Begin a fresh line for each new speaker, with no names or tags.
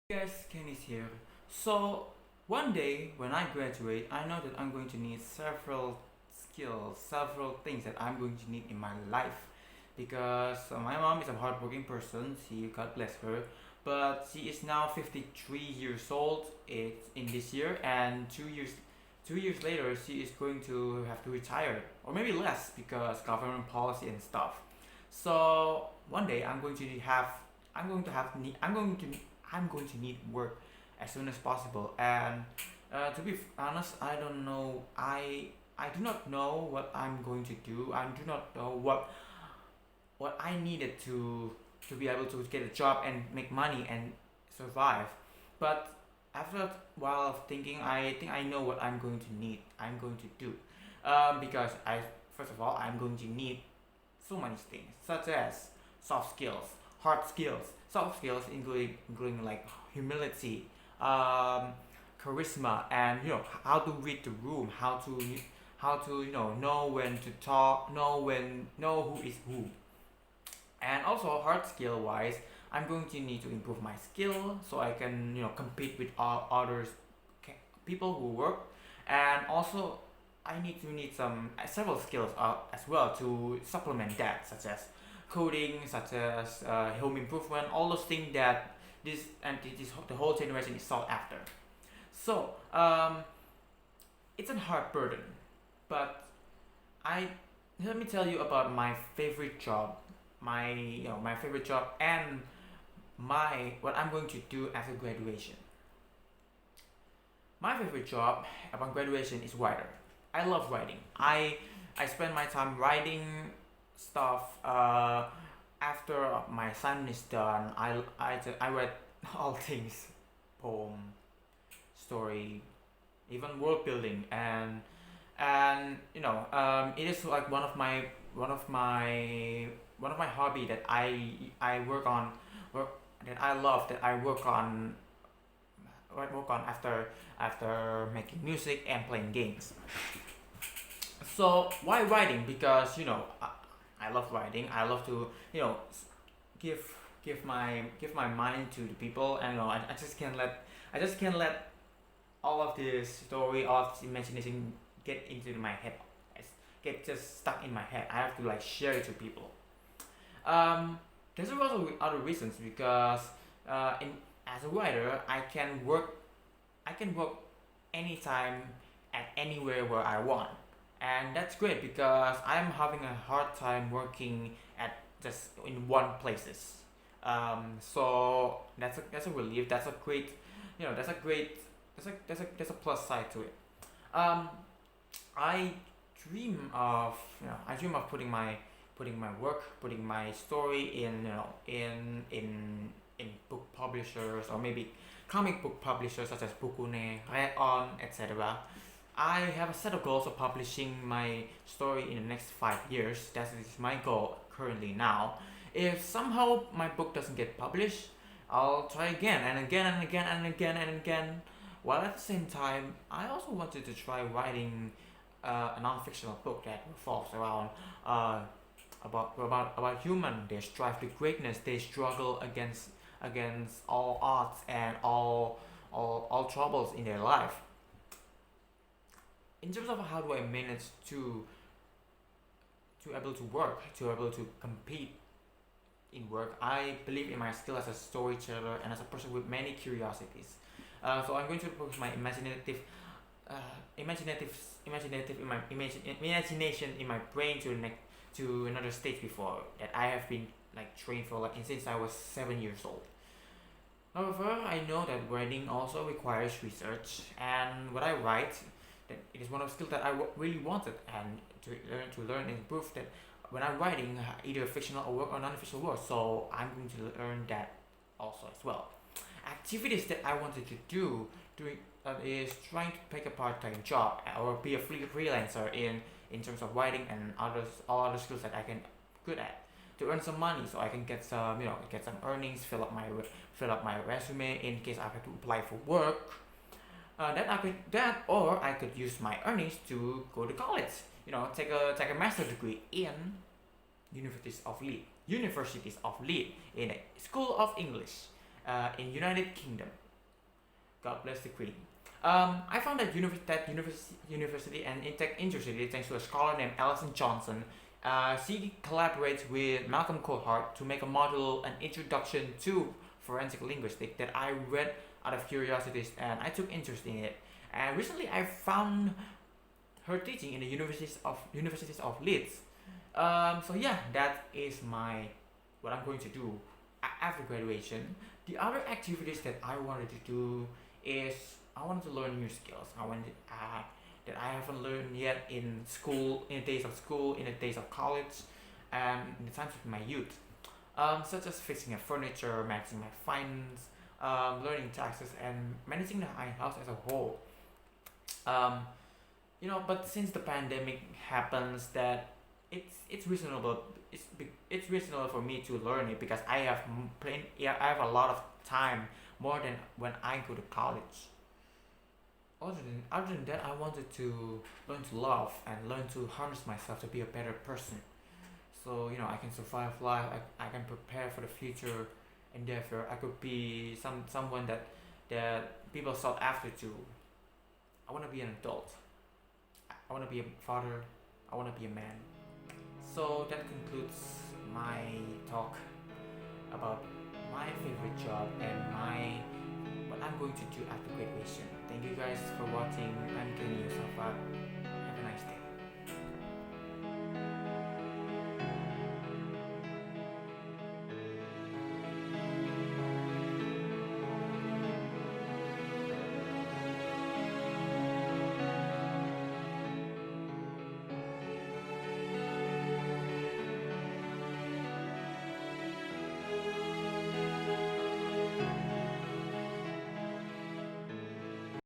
Guys, Kenny's here. So, one day when I graduate, I know that I'm going to need several skills, several things that I'm going to need in my life. Because my mom is a hardworking person, God bless her, but she is now 53 years old. It's in this year, and 2 years later, she is going to have to retire, or maybe less, because government policy and stuff. So one day I'm going to have need, I'm going to need work as soon as possible. And to be honest, I don't know. I do not know what I'm going to do. I do not know what I needed to be able to get a job and make money and survive. But after a while of thinking, I think I know what I'm going to need. I'm going to do, because I first of all I'm going to need so many things, such as soft skills, hard skills, soft skills including like humility, um, charisma, and how to read the room, how to know when to talk, know who is who. And also hard skill wise, I'm going to need to improve my skill so I can compete with all others, people who work. And also I need some several skills as well to supplement that, such as coding, such as home improvement, all those things that the whole generation is sought after. So it's a hard burden, but I let me tell you about my favorite job, my favorite job, and my what I'm going to do after graduation. My favorite job upon graduation is writer. I love writing. I spend my time writing stuff. After my assignment is done, I read all things, poem, story, even world building, and it is like one of my hobby that I work that I love, that I work on after making music and playing games. So why writing? Because I love writing. I love to give give my mind to the people, and I just can't let all of this story, all of this imagination get into my head. It's get just stuck in my head. I have to like share it to people. Um, there's also other reasons, because in as a writer, I can work anytime at anywhere where I want, and that's great because I'm having a hard time working at just in one places. So that's a relief. That's a great, that's a great, that's a plus side to it. Um, I I dream of putting my work, putting my story in in book publishers, or maybe comic book publishers such as Bukune, Rayon, etc. I have a set of goals of publishing my story in the next 5 years. That is my goal currently now. If somehow my book doesn't get published, I'll try again and again and again and again and again. While at the same time, I also wanted to try writing a non-fictional book that revolves around uh, about human. They strive to greatness. They struggle against all odds and all troubles in their life. In terms of how do I manage to able to work, to able to compete in work, I believe in my skill as a storyteller and as a person with many curiosities. So I'm going to focus my uh, imaginative, imagination in my brain to another stage before that I have been like trained for, like since I was 7 years old. However, I know that writing also requires research, and what I write, that it is one of the skills that I really wanted, and to learn and improve that when I'm writing either fictional or work or non-fictional work. So I'm going to learn that also as well. Activities that I wanted to do doing is trying to take a part-time job or be a freelancer in terms of writing and all other skills that I can good at, to earn some money so I can get some earnings, fill up my resume in case I have to apply for work. Or I could use my earnings to go to college. Take a master's degree in universities of Leeds in a school of English. in United Kingdom. God bless the Queen. I found that university and in tech university, thanks to a scholar named Alison Johnson. She collaborates with Malcolm Cohart to make a module, an introduction to forensic linguistics that I read out of curiosity and I took interest in it. And recently, I found her teaching in the universities of Leeds. So yeah, that is my what I'm going to do after graduation. The other activities that I wanted to do is I wanted to learn new skills. I wanted that I haven't learned yet in school, in the days of school, in the days of college, in the times of my youth, such as fixing a furniture, managing my finance, learning taxes, and managing the house as a whole. Um, but since the pandemic happens, that it's reasonable. It's reasonable for me to learn it because I have yeah, I have a lot of time more than when I go to college. Other than that, I wanted to learn to love and learn to harness myself to be a better person. So I can survive life. I can prepare for the future endeavor. I could be someone that people sought after to. I want to be an adult. I want to be a father. I want to be a man. So that concludes my talk about my favorite job and my what I'm going to do after graduation. Thank you guys for watching. I'm Kenny Yosafat.